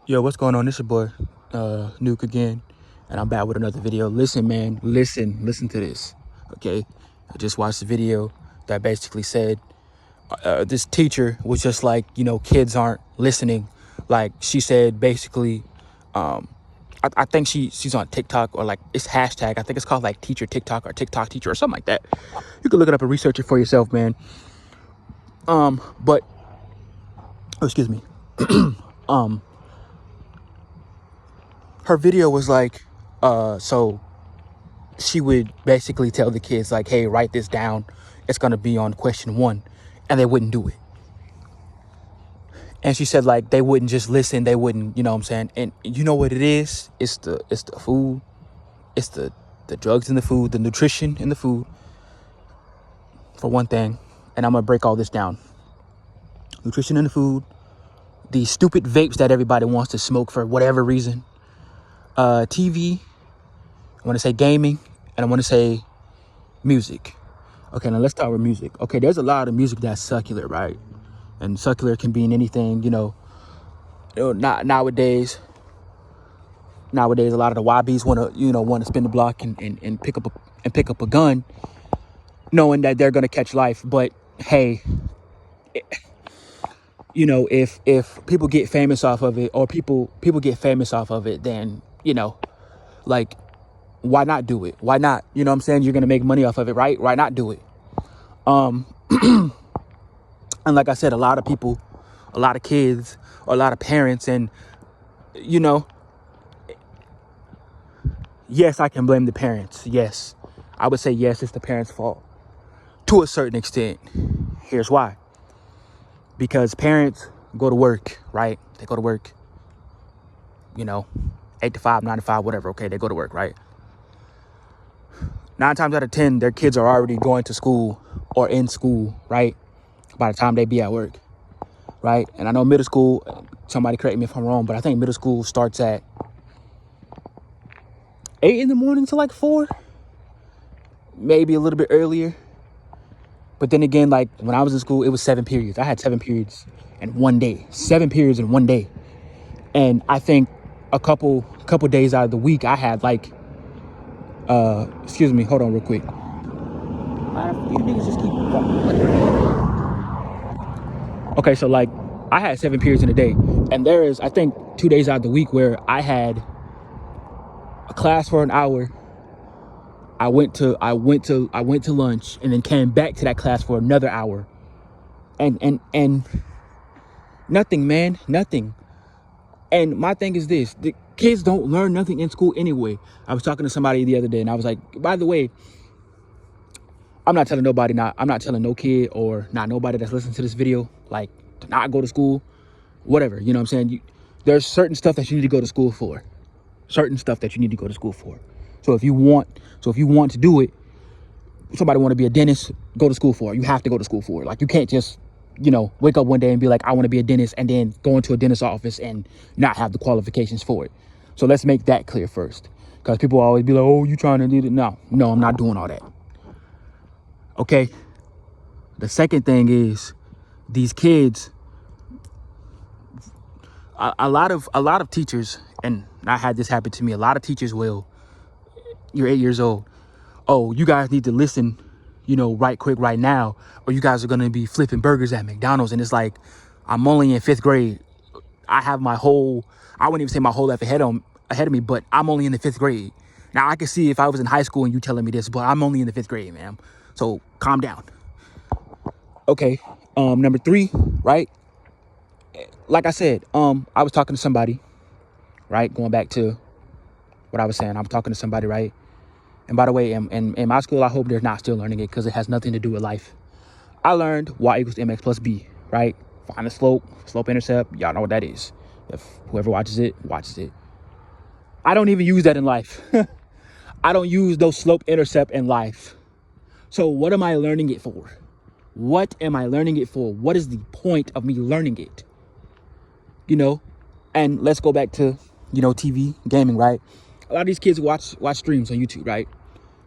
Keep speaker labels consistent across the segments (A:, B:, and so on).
A: Yo, what's going on? This your boy, Nuke again, and I'm back with another video. Listen, man, listen to this, okay? I just watched the video that basically said this teacher was just like, kids aren't listening. Like she said, basically, I think she's on TikTok or like it's hashtag. I think it's called like teacher TikTok or TikTok teacher or something like that. You can look it up and research it for yourself, man. But excuse me. Her video was like, so she would basically tell the kids like, hey, write this down. It's going to be on question 1. And they wouldn't do it. And she said like they wouldn't just listen. They wouldn't, you know what I'm saying? And you know what it is? It's the food. It's the drugs in the food, the nutrition in the food, for one thing. And I'm going to break all this down. Nutrition in the food, the stupid vapes that everybody wants to smoke for whatever reason, TV, I want to say gaming, and I want to say music. Okay, now let's start with music. Okay, there's a lot of music that's secular, right? And secular can be in anything, not nowadays. Nowadays, a lot of the YBs want to spin the block and pick up a gun, knowing that they're gonna catch life. But hey, if people get famous off of it, or people get famous off of it, then like, why not do it? Why not? You know what I'm saying? You're going to make money off of it, right? Why not do it? And like I said, a lot of people, a lot of kids, or a lot of parents, and, yes, I can blame the parents. Yes, I would say yes, it's the parents' fault to a certain extent. Here's why. Because parents go to work, right? They go to work, 8 to 5, 9 to 5, whatever. Okay, they go to work, right? 9 times out of 10, their kids are already going to school or in school, right? By the time they be at work, right? And I know middle school, somebody correct me if I'm wrong, but I think middle school starts at 8 in the morning to like 4, maybe a little bit earlier. But then again, like when I was in school, it was 7 periods. I had 7 periods in one day, 7 periods in one day. And I think a couple days out of the week, I had like, excuse me, hold on real quick. You niggas just keep okay, so like I had 7 periods in a day, and there is, I think, 2 days out of the week where I had a class for an hour. I went to lunch and then came back to that class for another hour. And nothing, man, nothing. And my thing is this, the kids don't learn nothing in school anyway. I was talking to somebody the other day and I was like, by the way, I'm not telling no kid or not nobody that's listening to this video, like, to not go to school, whatever, you know what I'm saying? There's certain stuff that you need to go to school for. So if you want to do it, somebody want to be a dentist, go to school for it. You have to go to school for it. Like, you can't just, wake up one day and be like, I want to be a dentist, and then go into a dentist's office and not have the qualifications for it. So let's make that clear first. Because people always be like, oh, you trying to do it? No, I'm not doing all that. Okay. The second thing is these kids, a lot of teachers, and I had this happen to me. A lot of teachers you're 8 years old. Oh, you guys need to listen, right quick right now, or you guys are going to be flipping burgers at McDonald's. And it's like, I'm only in 5th grade. I have I wouldn't even say my whole life ahead of me, but I'm only in the 5th grade. Now I can see if I was in high school and you telling me this, but I'm only in the 5th grade, man. So calm down. Okay. Number 3, right? Like I said, I was talking to somebody, right? Going back to what I was saying, I'm talking to somebody, right? And by the way, in my school, I hope they're not still learning it, because it has nothing to do with life. I learned y equals mx plus b, right? Find the slope intercept. Y'all know what that is. If whoever watches it. I don't even use that in life. I don't use those slope intercept in life. So what am I learning it for? What is the point of me learning it? And let's go back to, TV, gaming, right? A lot of these kids watch streams on YouTube, right?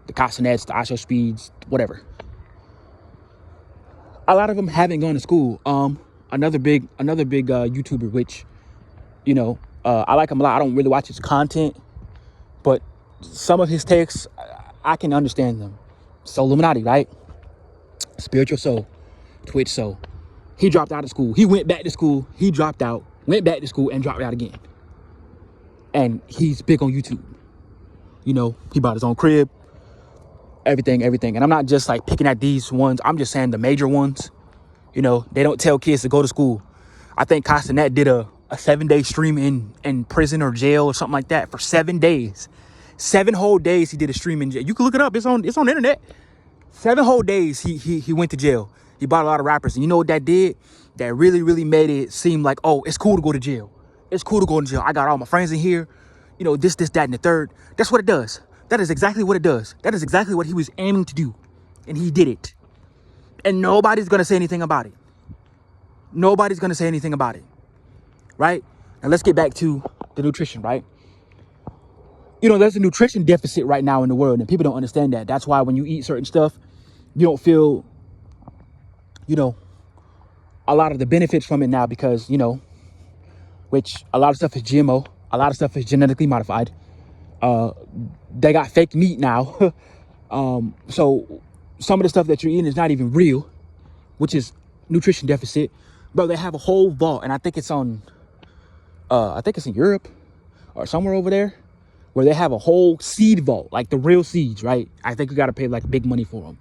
A: The Castanets, the ISO Speeds, whatever. A lot of them haven't gone to school. Another big YouTuber, which, I like him a lot. I don't really watch his content, but some of his takes, I can understand them. So Illuminati, right? Spiritual soul, Twitch soul. He dropped out of school. He went back to school. He dropped out, went back to school, and dropped out again. And he's big on YouTube. You know, he bought his own crib, everything. And I'm not just like picking at these ones. I'm just saying the major ones. You know, they don't tell kids to go to school. I think Castanet did a 7-day stream in prison or jail or something like that for 7 days. 7 whole days he did a stream in jail. You can look it up. It's on the internet. 7 whole days he went to jail. He bought a lot of rappers. And you know what that did? That really, really made it seem like, oh, it's cool to go to jail. It's cool to go to jail. I got all my friends in here. You know, this, that, and the third. That's what it does. That is exactly what it does. That is exactly what he was aiming to do. And he did it. And nobody's going to say anything about it. Nobody's going to say anything about it. Right? Now let's get back to the nutrition, right? You know, there's a nutrition deficit right now in the world, and people don't understand that. That's why when you eat certain stuff, you don't feel, you know, a lot of the benefits from it now because, you know, which a lot of stuff is GMO. A lot of stuff is genetically modified. They got fake meat now. So some of the stuff that you're eating is not even real, which is nutrition deficit. But they have a whole vault, and I think it's on, I think it's in Europe or somewhere over there, where they have a whole seed vault, like the real seeds, right? I think you got to pay like big money for them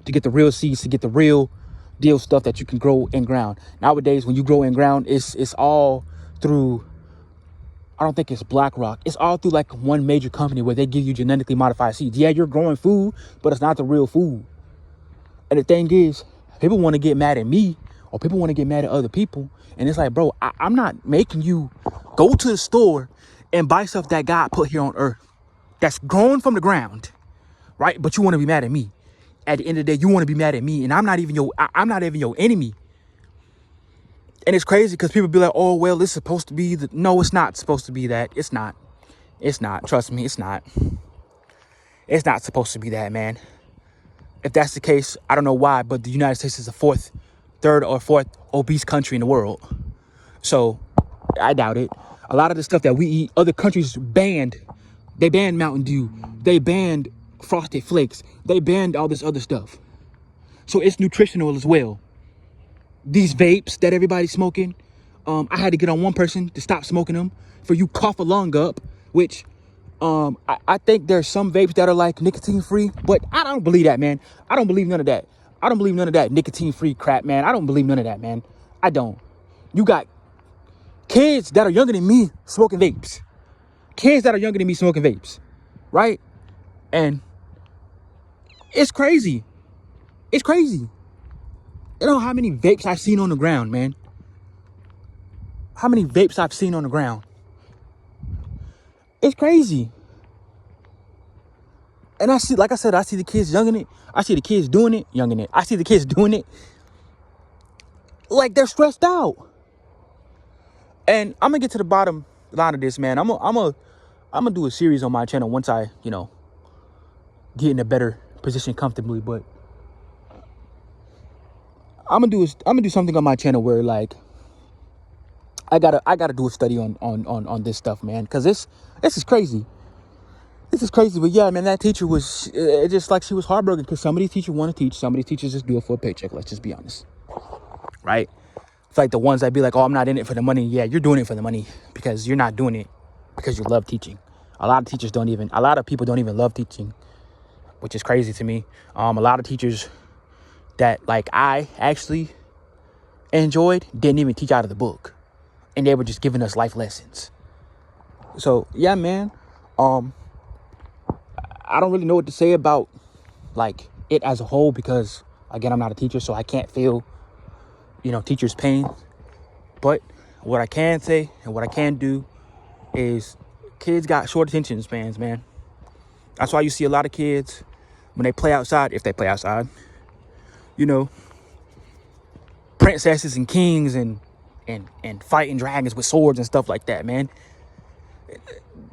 A: to get the real seeds, to get the real deal stuff that you can grow in ground. Nowadays, when you grow in ground, it's all through, I don't think it's BlackRock. It's all through like one major company where they give you genetically modified seeds. Yeah, you're growing food, but it's not the real food. And the thing is, people want to get mad at me, or people want to get mad at other people. And it's like, bro, I'm not making you go to the store and buy stuff that God put here on earth that's grown from the ground, right? But you want to be mad at me. At the end of the day, you want to be mad at me, and I'm not even your enemy. And it's crazy because people be like, oh, well, it's supposed to be no, it's not supposed to be that. It's not. Trust me, it's not. It's not supposed to be that, man. If that's the case, I don't know why, but the United States is the third or fourth obese country in the world. So I doubt it. A lot of the stuff that we eat, other countries banned. They banned Mountain Dew. They banned Frosted Flakes. They banned all this other stuff. So it's nutritional as well. These vapes that everybody's smoking, I had to get on one person to stop smoking them for you cough a lung up, which I think there's some vapes that are like nicotine free, but I don't believe that, man. I don't believe none of that. I don't believe none of that nicotine free crap, man. I don't believe none of that, man. I don't. You got kids that are younger than me smoking vapes. Kids that are younger than me smoking vapes, right? And it's crazy. It's crazy. You know how many vapes I've seen on the ground, man? How many vapes I've seen on the ground? It's crazy. And I see, like I said, I see the kids young in it. I see the kids doing it, young in it. I see the kids doing it like they're stressed out. And I'm gonna get to the bottom line of this, man. I'm gonna do a series on my channel once I, you know, get in a better position comfortably. But I'm gonna do something on my channel where like I gotta do a study on this stuff, man, because this is crazy. This is crazy. But yeah, man, that teacher was just like she was heartbroken because some of these teachers want to teach, some of these teachers just do it for a paycheck. Let's just be honest, right? It's like the ones that be like, oh, I'm not in it for the money. Yeah, you're doing it for the money because you're not doing it because you love teaching. A lot of people don't even love teaching, which is crazy to me. A lot of teachers that like I actually enjoyed didn't even teach out of the book, and they were just giving us life lessons. So yeah, man, I don't really know what to say about like it as a whole because again, I'm not a teacher, so I can't feel, you know, teachers' pain. But what I can say and what I can do is kids got short attention spans, man. That's why you see a lot of kids when they play outside, if they play outside, you know, princesses and kings and fighting dragons with swords and stuff like that, man.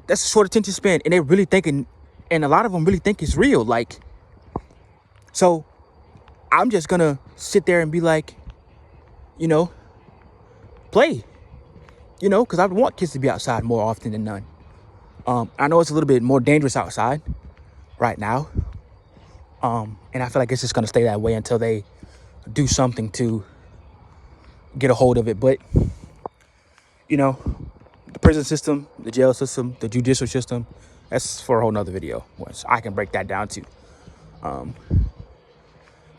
A: That's a short attention span, and they're really thinking, and a lot of them really think it's real. Like, so I'm just gonna sit there and be like, you know, play. You know, because I want kids to be outside more often than none. I know it's a little bit more dangerous outside right now. And I feel like it's just going to stay that way until they do something to get a hold of it. But, you know, the prison system, the jail system, the judicial system, that's for a whole nother video. Once I can break that down too.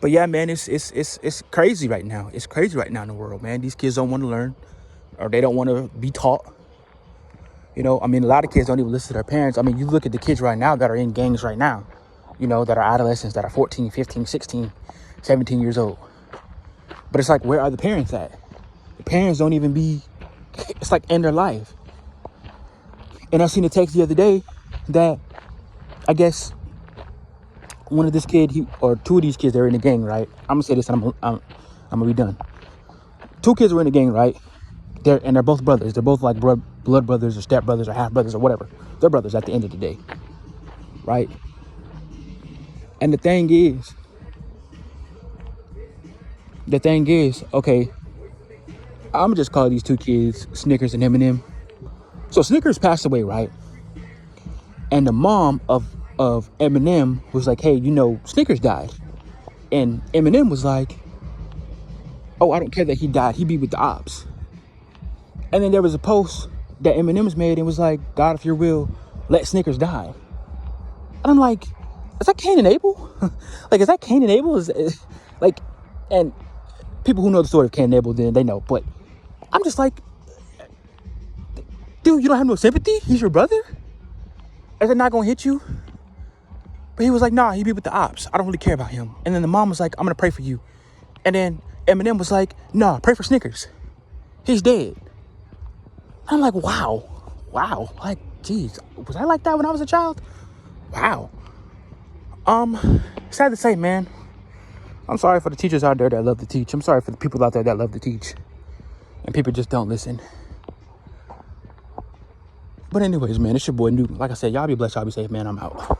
A: But yeah, man, it's crazy right now. It's crazy right now in the world, man. These kids don't want to learn, or they don't want to be taught. You know, I mean, a lot of kids don't even listen to their parents. I mean, you look at the kids right now that are in gangs right now, you know, that are adolescents, that are 14, 15, 16, 17 years old. But it's like, where are the parents at? The parents don't even be, it's like in their life. And I seen a text the other day that I guess one of this kid, or two of these kids, they're in the gang, right? I'm gonna say this and I'm gonna be done. Two kids were in the gang, right? They're both brothers. They're both like blood brothers or step brothers or half brothers or whatever. They're brothers at the end of the day, right? And the thing is, okay, I'm gonna just call these two kids Snickers and Eminem. So Snickers passed away, right? And the mom of Eminem was like, hey, you know, Snickers died. And Eminem was like, oh, I don't care that he died. He be with the ops. And then there was a post that Eminem's made and was like, God, if you will, let Snickers die. And I'm like, is that Cain and Abel? Like, is that Cain and Abel? Like, and people who know the story of Cain and Abel, then they know. But I'm just like, dude, you don't have no sympathy? He's your brother? Is it not going to hit you? But he was like, nah, he be with the ops. I don't really care about him. And then the mom was like, I'm going to pray for you. And then Eminem was like, nah, pray for Snickers. He's dead. I'm like, wow. Like, geez, was I like that when I was a child? Wow. Sad to say, man. I'm sorry for the teachers out there that love to teach. I'm sorry for the people out there that love to teach. And people just don't listen. But anyways, man, it's your boy Newton. Like I said, y'all be blessed, y'all be safe, man. I'm out.